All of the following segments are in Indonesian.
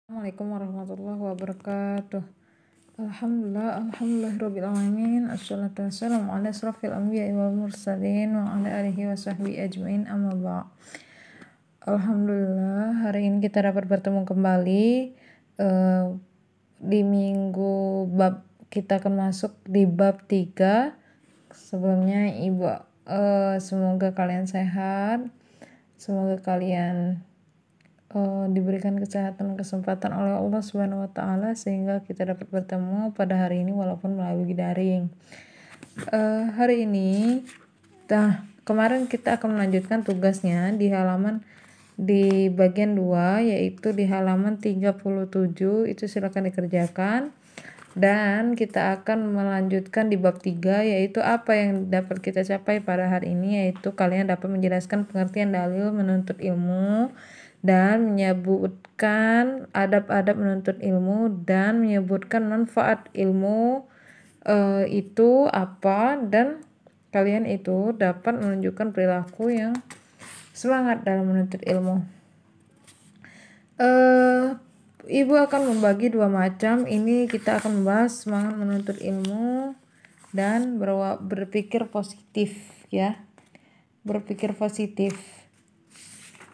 Assalamualaikum warahmatullahi wabarakatuh. Alhamdulillahirabbil alamin. Assalatu wassalamu ala asrofil anbiya'i wal mursalin wa ala alihi wa sahbihi ajmain, amma ba'd. Alhamdulillah, hari ini kita dapat bertemu kembali di minggu kita akan masuk di bab 3. Sebelumnya semoga kalian sehat, semoga kalian diberikan kesehatan dan kesempatan oleh Allah Subhanahu wa taala sehingga kita dapat bertemu pada hari ini walaupun melalui daring. Hari ini kemarin kita akan melanjutkan tugasnya di bagian 2, yaitu di halaman 37. Itu silakan dikerjakan. Dan kita akan melanjutkan di bab 3, yaitu apa yang dapat kita capai pada hari ini, yaitu kalian dapat menjelaskan pengertian dalil menuntut ilmu dan menyebutkan adab-adab menuntut ilmu dan menyebutkan manfaat ilmu itu apa, dan kalian itu dapat menunjukkan perilaku yang semangat dalam menuntut ilmu. Ibu akan membagi 2 macam. Ini kita akan membahas semangat menuntut ilmu dan berpikir positif, ya. Berpikir positif.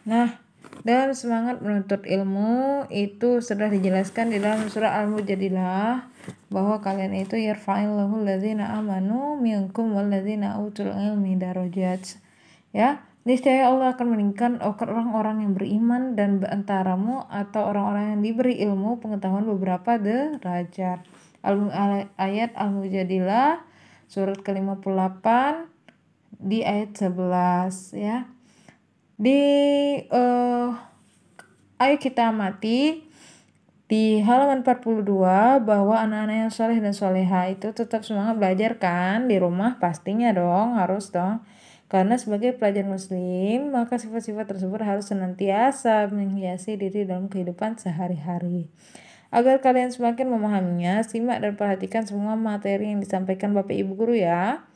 Nah, dalam semangat menuntut ilmu itu sudah dijelaskan di dalam surah Al-Mujadilah bahwa kalian itu yarfa'illahu alladzina amanu minkum walladzina utul ilmi darajat. Ya, niscaya Allah akan meninggikan orang-orang yang beriman dan antaramu atau orang-orang yang diberi ilmu pengetahuan beberapa derajat. Ayat Al-Mujadilah surat ke-58 di ayat 11, ya. Ayo kita amati di halaman 42 bahwa anak-anak yang soleh dan soleha itu tetap semangat belajar kan di rumah, pastinya dong, harus dong. Karena sebagai pelajar muslim, maka sifat-sifat tersebut harus senantiasa menghiasi diri dalam kehidupan sehari-hari. Agar kalian semakin memahaminya, simak dan perhatikan semua materi yang disampaikan Bapak Ibu Guru, ya.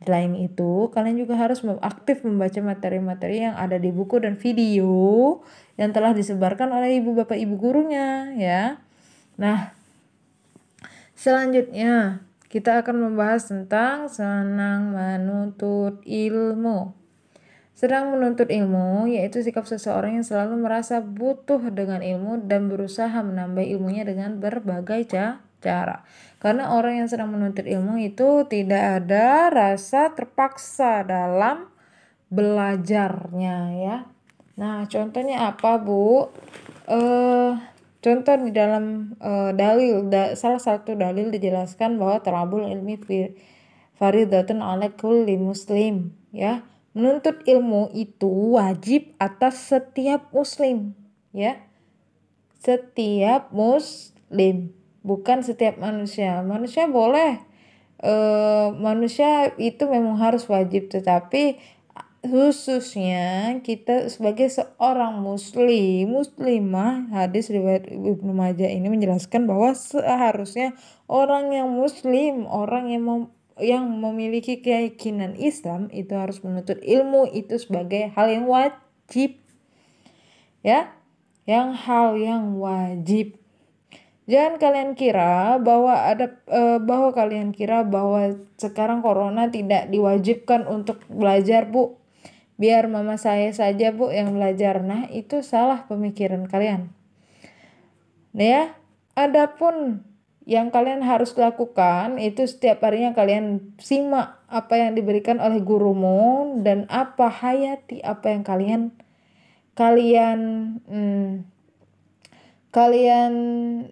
Selain itu, kalian juga harus aktif membaca materi-materi yang ada di buku dan video yang telah disebarkan oleh ibu bapak ibu gurunya, ya. Nah, selanjutnya kita akan membahas tentang senang menuntut ilmu. Sedang menuntut ilmu yaitu sikap seseorang yang selalu merasa butuh dengan ilmu dan berusaha menambah ilmunya dengan berbagai cara. Karena orang yang sedang menuntut ilmu itu tidak ada rasa terpaksa dalam belajarnya, ya. Nah, contohnya apa, Bu? Contoh di dalam salah satu dalil dijelaskan bahwa talabul ilmi faridatun ala kulli muslim, ya. Menuntut ilmu itu wajib atas setiap muslim, ya. Setiap muslim, bukan setiap manusia. Manusia boleh, manusia itu memang harus wajib, tetapi khususnya kita sebagai seorang muslimah, hadis riwayat Ibnu Majah ini menjelaskan bahwa seharusnya orang yang muslim, orang yang memiliki keyakinan Islam itu harus menuntut ilmu itu sebagai hal yang wajib, ya, hal yang wajib. Jangan kalian kira bahwa kalian kira bahwa sekarang corona tidak diwajibkan untuk belajar, Bu. Biar mama saya saja, Bu, yang belajar. Nah, itu salah pemikiran kalian. Nah, ya, adapun yang kalian harus lakukan itu setiap harinya kalian simak apa yang diberikan oleh gurumu dan hayati apa yang kalian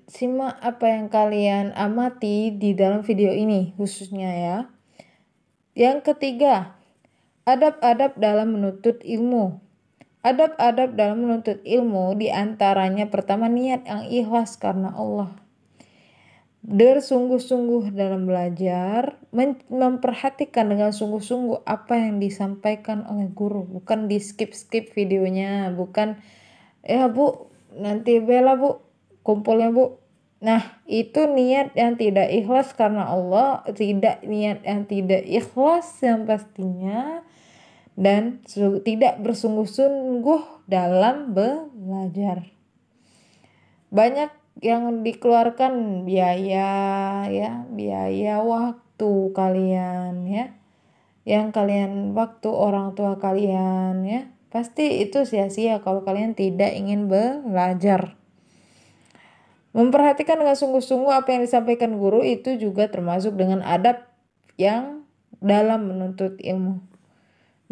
simak, apa yang kalian amati di dalam video ini khususnya, ya. Yang ketiga, adab-adab dalam menuntut ilmu. Adab-adab dalam menuntut ilmu diantaranya pertama niat yang ikhlas karena Allah. Bersungguh-sungguh dalam belajar, memperhatikan dengan sungguh-sungguh apa yang disampaikan oleh guru, bukan di skip videonya, bukan ya Bu, nanti bela Bu, kumpulnya Bu. Nah, itu niat yang tidak ikhlas karena Allah, niat yang tidak ikhlas yang pastinya, dan tidak bersungguh-sungguh dalam belajar. banyak yang dikeluarkan biaya ya, biaya waktu kalian ya, yang kalian waktu orang tua kalian ya, pasti itu sia-sia kalau kalian tidak ingin belajar. Memperhatikan dengan sungguh-sungguh apa yang disampaikan guru itu juga termasuk dengan adab yang dalam menuntut ilmu.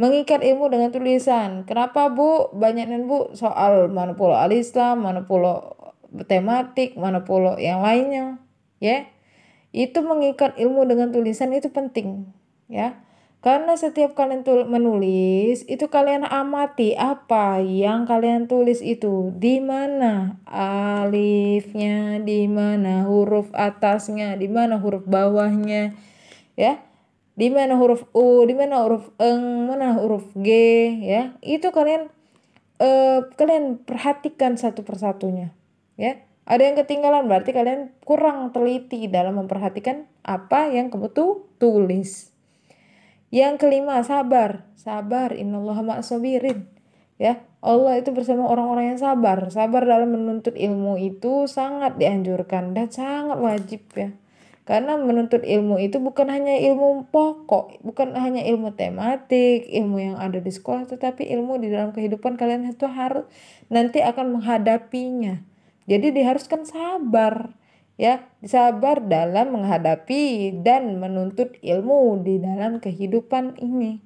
Mengikat ilmu dengan tulisan. Kenapa Bu? Banyakin Bu soal mana pula al-Islam, mana pula tematik, mana pula yang lainnya. Ya, itu mengikat ilmu dengan tulisan itu penting. Ya, karena setiap kalian menulis, itu kalian amati apa yang kalian tulis itu. Di mana alifnya, di mana huruf atasnya, di mana huruf bawahnya. Ya, di mana huruf U, di mana huruf eng, mana huruf G, ya. Itu kalian kalian perhatikan satu persatunya, ya. Ada yang ketinggalan berarti kalian kurang teliti dalam memperhatikan apa yang kamu tulis. Yang kelima, sabar. Sabar, innallaha ma'as-sabirin. Ya, Allah itu bersama orang-orang yang sabar. Sabar dalam menuntut ilmu itu sangat dianjurkan dan sangat wajib ya. Karena menuntut ilmu itu bukan hanya ilmu pokok, bukan hanya ilmu tematik, ilmu yang ada di sekolah, tetapi ilmu di dalam kehidupan kalian itu harus nanti akan menghadapinya. Jadi diharuskan sabar. Ya, sabar dalam menghadapi dan menuntut ilmu di dalam kehidupan ini.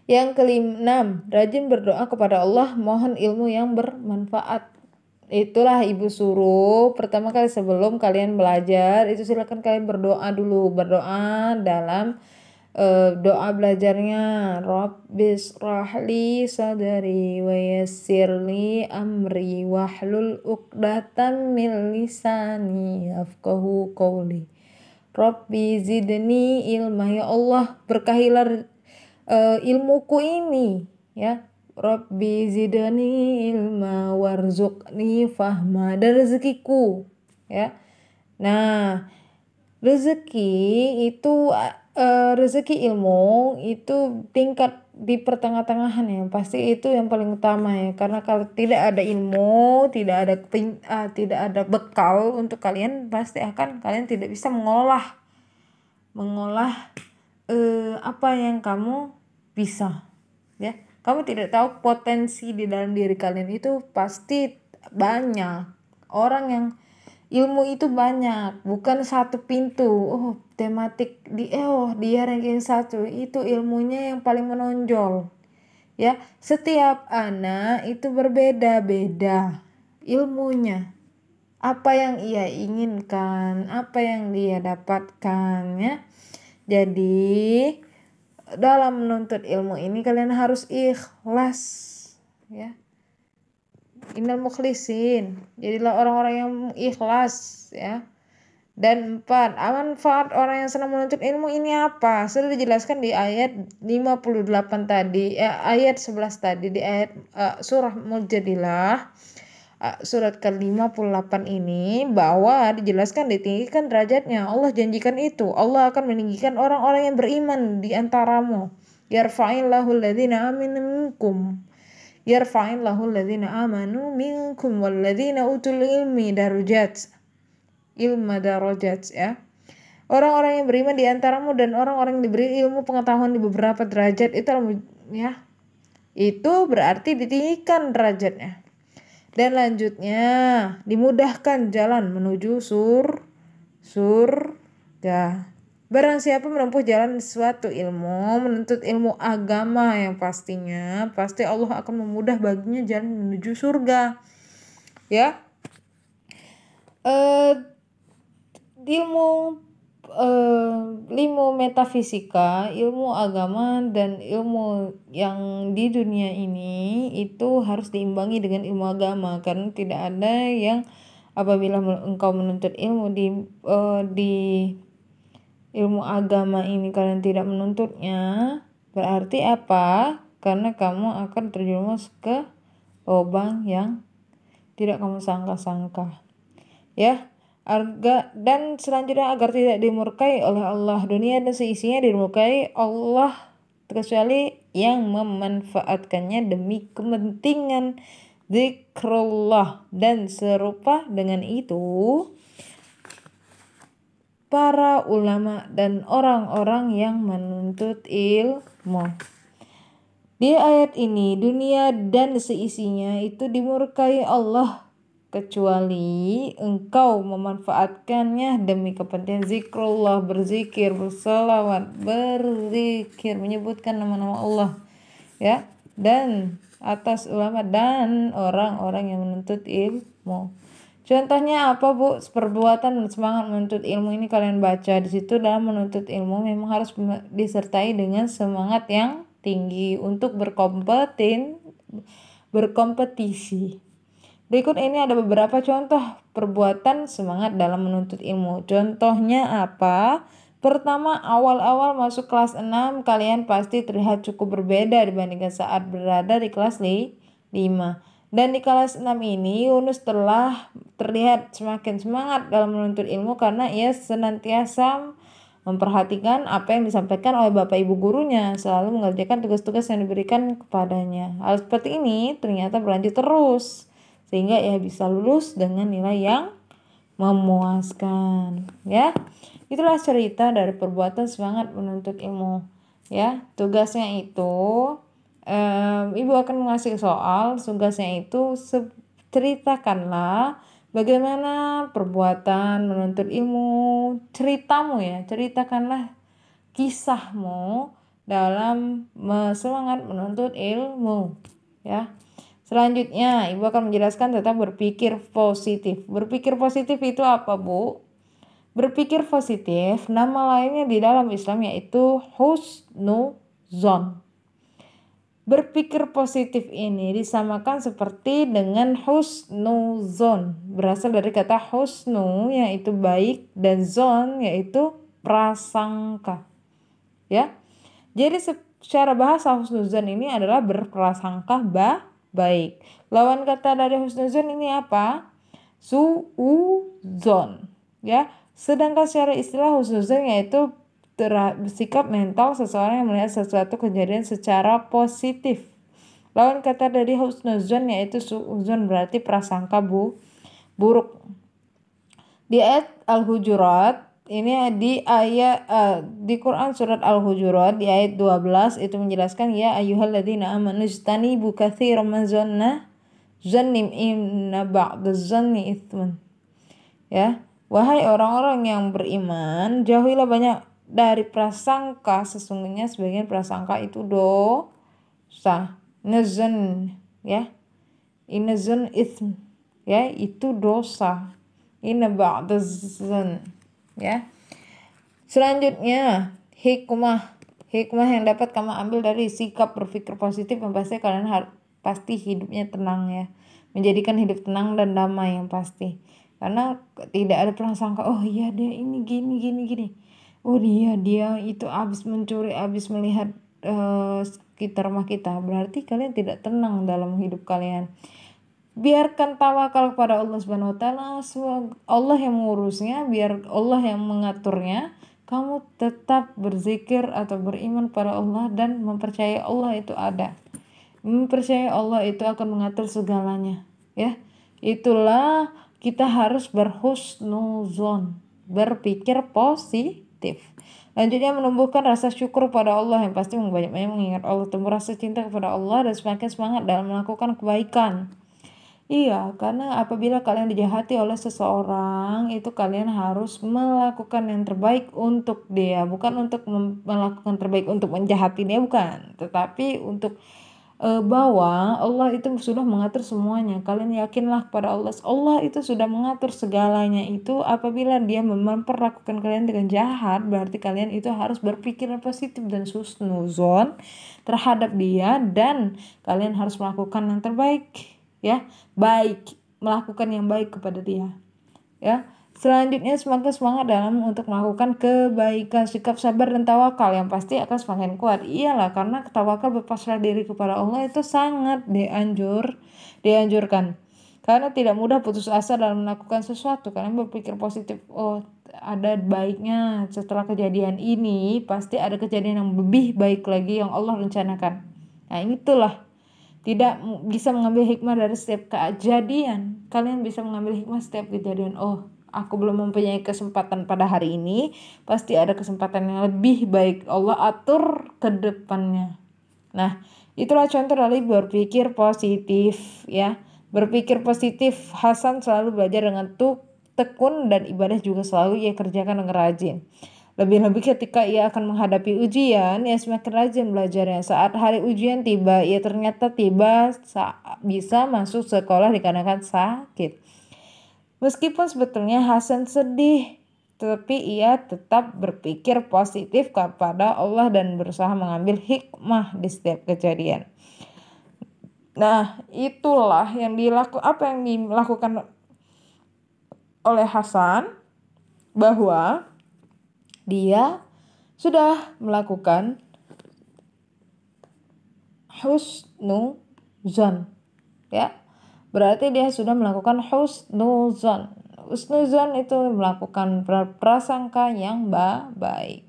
Yang keenam, rajin berdoa kepada Allah, mohon ilmu yang bermanfaat. Itulah ibu suruh pertama kali sebelum kalian belajar itu silakan kalian berdoa dulu, berdoa dalam doa belajarnya. Rabbis rahli sadari wa yassirli amri wahlul uqdatam min lisani yafqahu qawli. Rabbi zidni ilma, ya Allah berkahilah ilmuku ini ya. Rabbi zidni ilma warzuqni fahma, dan rezekiku ya. Nah, rezeki itu rezeki ilmu itu tingkat di pertengah-tengahan ya, pasti itu yang paling utama ya, karena kalau tidak ada ilmu, tidak ada bekal untuk kalian, pasti akan kalian tidak bisa mengolah apa yang kamu bisa ya. Kamu tidak tahu potensi di dalam diri kalian itu pasti banyak orang yang ilmu itu banyak, bukan satu pintu. Oh, tematik dia ranking 1, itu ilmunya yang paling menonjol. Ya, setiap anak itu berbeda-beda ilmunya. Apa yang ia inginkan, apa yang dia dapatkan ya. Jadi, dalam menuntut ilmu ini kalian harus ikhlas ya. Innal mukhlisin, jadilah orang-orang yang ikhlas ya. Dan 4, manfaat orang yang senang menuntut ilmu ini apa? Sudah dijelaskan di ayat 58 tadi, ayat 11 tadi, di ayat surah Mujadilah, surat ke-58 ini, bahwa dijelaskan ditinggikan derajatnya. Allah janjikan itu. Allah akan meninggikan orang-orang yang beriman di antaramu. Yarfa'illahu alladhina amanu minkum. Yarfa'illahu alladhina amanu minkum walladhina utul ilmi darajat. Ilma darajat ya. Orang-orang yang beriman di antaramu dan orang-orang yang diberi ilmu pengetahuan di beberapa derajat itu ya. Itu berarti ditinggikan derajatnya. Dan lanjutnya dimudahkan jalan menuju surga. Barang siapa menempuh jalan suatu ilmu, menuntut ilmu agama yang pastinya, pasti Allah akan memudah baginya jalan menuju surga. Ya. Ilmu metafisika, ilmu agama dan ilmu yang di dunia ini itu harus diimbangi dengan ilmu agama, karena tidak ada yang apabila engkau menuntut ilmu di ilmu agama ini kalian tidak menuntutnya, berarti apa? Karena kamu akan terjerumus ke lubang yang tidak kamu sangka-sangka ya. Dan selanjutnya agar tidak dimurkai oleh Allah, dunia dan seisinya dimurkai Allah kecuali yang memanfaatkannya demi kepentingan zikrullah. Dan serupa dengan itu para ulama dan orang-orang yang menuntut ilmu. Di ayat ini dunia dan seisinya itu dimurkai Allah kecuali engkau memanfaatkannya demi kepentingan zikrullah, berzikir, berselawat, berzikir, menyebutkan nama-nama Allah, ya, dan atas ulama dan orang-orang yang menuntut ilmu. Contohnya apa, Bu? Perbuatan dan semangat menuntut ilmu ini kalian baca di situ. Dalam menuntut ilmu memang harus disertai dengan semangat yang tinggi untuk berkompetisi. Berikut ini ada beberapa contoh perbuatan semangat dalam menuntut ilmu. Contohnya apa? Pertama, awal-awal masuk kelas 6 kalian pasti terlihat cukup berbeda dibandingkan saat berada di kelas 5. Dan di kelas 6 ini Yunus telah terlihat semakin semangat dalam menuntut ilmu karena ia senantiasa memperhatikan apa yang disampaikan oleh bapak ibu gurunya, selalu mengerjakan tugas-tugas yang diberikan kepadanya. Hal seperti ini ternyata berlanjut terus, sehingga ia bisa lulus dengan nilai yang memuaskan. Ya, itulah cerita dari perbuatan semangat menuntut ilmu. Ya, tugasnya itu, ibu akan mengasih soal. Tugasnya itu ceritakanlah bagaimana perbuatan menuntut ilmu, ceritamu ya, ceritakanlah kisahmu dalam semangat menuntut ilmu, ya. Selanjutnya, ibu akan menjelaskan tentang berpikir positif. Berpikir positif itu apa, Bu? Berpikir positif, nama lainnya di dalam Islam yaitu husnuzon. Berpikir positif ini disamakan seperti dengan husnuzon. Berasal dari kata husnu yaitu baik dan zon yaitu prasangka. Ya. Jadi secara bahasa husnuzon ini adalah berprasangka baik. Lawan kata dari husnuzon ini apa? Suuzon. Ya. Sedangkan secara istilah husnuzon yaitu sikap mental seseorang yang melihat sesuatu kejadian secara positif. Lawan kata dari husnuzon yaitu suuzon, berarti prasangka buruk. Di ayat Al-Hujurat ini di Quran surat Al-Hujurat di ayat 12 itu menjelaskan ya ayyuhalladzina amanu ijtanibu katsiran min zannim inna ba'daz zanni itsmun. Ya, wahai orang-orang yang beriman, jauhilah banyak dari prasangka, sesungguhnya sebagian prasangka itu dosa. Nazan, ya. Inazan itsm, ya, itu dosa. Inna ba'daz-zan, ya. Selanjutnya, hikmah yang dapat kamu ambil dari sikap berpikir positif yang pasti kalian pasti hidupnya tenang, ya. Menjadikan hidup tenang dan damai yang pasti. Karena tidak ada prasangka, oh iya dia ini gini. Oh dia itu habis mencuri, habis melihat sekitar rumah kita. Berarti kalian tidak tenang dalam hidup kalian. Biarkan tawakal kepada Allah Subhanahu wa taala, Allah yang mengurusnya, biar Allah yang mengaturnya. Kamu tetap berzikir atau beriman pada Allah dan mempercayai Allah itu ada. Mempercayai Allah itu akan mengatur segalanya, ya. Itulah kita harus berhusnuzon, berpikir positif. Lanjutnya menumbuhkan rasa syukur pada Allah yang pasti banyak-banyak mengingat Allah, tumbuh rasa cinta kepada Allah dan semakin semangat dalam melakukan kebaikan. Iya, karena apabila kalian dijahati oleh seseorang, itu kalian harus melakukan yang terbaik untuk dia, bukan untuk melakukan terbaik untuk menjahati dia, bukan, tetapi untuk bahwa Allah itu sudah mengatur semuanya. Kalian yakinlah kepada Allah. Allah itu sudah mengatur segalanya itu. Apabila dia memperlakukan kalian dengan jahat, berarti kalian itu harus berpikiran positif dan husnuzon terhadap dia, dan kalian harus melakukan yang terbaik, ya, baik, melakukan yang baik kepada dia, ya. Selanjutnya semakin semangat dalam untuk melakukan kebaikan, sikap sabar dan tawakal yang pasti akan semakin kuat. Iyalah, karena tawakal berpasrah diri kepada Allah itu sangat dianjurkan. Karena tidak mudah putus asa dalam melakukan sesuatu. Kalian berpikir positif, oh ada baiknya setelah kejadian ini, pasti ada kejadian yang lebih baik lagi yang Allah rencanakan. Nah itulah tidak bisa mengambil hikmah dari setiap kejadian. Kalian bisa mengambil hikmah setiap kejadian. Oh, aku belum mempunyai kesempatan pada hari ini, pasti ada kesempatan yang lebih baik Allah atur ke depannya. Nah, itulah contoh dari berpikir positif ya. Berpikir positif, Hasan selalu belajar dengan tekun dan ibadah juga selalu ia kerjakan dengan rajin. Lebih-lebih ketika ia akan menghadapi ujian, ia semakin rajin belajarnya. Saat hari ujian tiba, ia ternyata bisa masuk sekolah dikarenakan sakit. Meskipun sebetulnya Hasan sedih, tetapi ia tetap berpikir positif kepada Allah dan berusaha mengambil hikmah di setiap kejadian. Nah, itulah apa yang dilakukan oleh Hasan, bahwa dia sudah melakukan husnuzon, ya. Berarti dia sudah melakukan husnuzon. Husnuzon itu melakukan prasangka yang baik.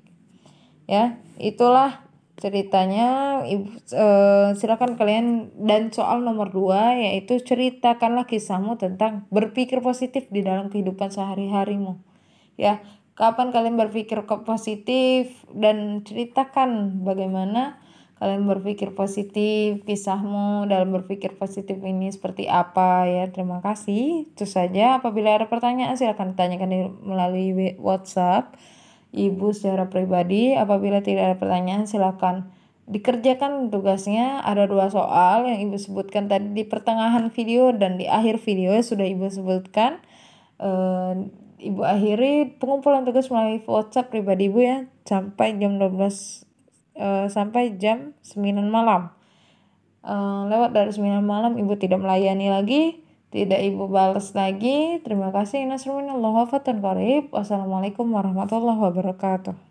Ya, itulah ceritanya. Silakan kalian. Dan soal nomor 2 yaitu ceritakanlah kisahmu tentang berpikir positif di dalam kehidupan sehari-harimu. Ya, kapan kalian berpikir positif dan ceritakan bagaimana kalian berpikir positif, kisahmu dalam berpikir positif ini seperti apa ya. Terima kasih. Itu saja. Apabila ada pertanyaan silakan ditanyakan melalui WhatsApp Ibu secara pribadi. Apabila tidak ada pertanyaan silakan dikerjakan tugasnya. Ada 2 soal yang Ibu sebutkan tadi di pertengahan video dan di akhir video sudah Ibu sebutkan. Ibu akhiri pengumpulan tugas melalui WhatsApp pribadi Ibu ya sampai jam 12 sampai jam 9 malam. Lewat dari 9 malam Ibu tidak melayani lagi, tidak Ibu balas lagi. Terima kasih. Wassalamualaikum warahmatullahi wabarakatuh.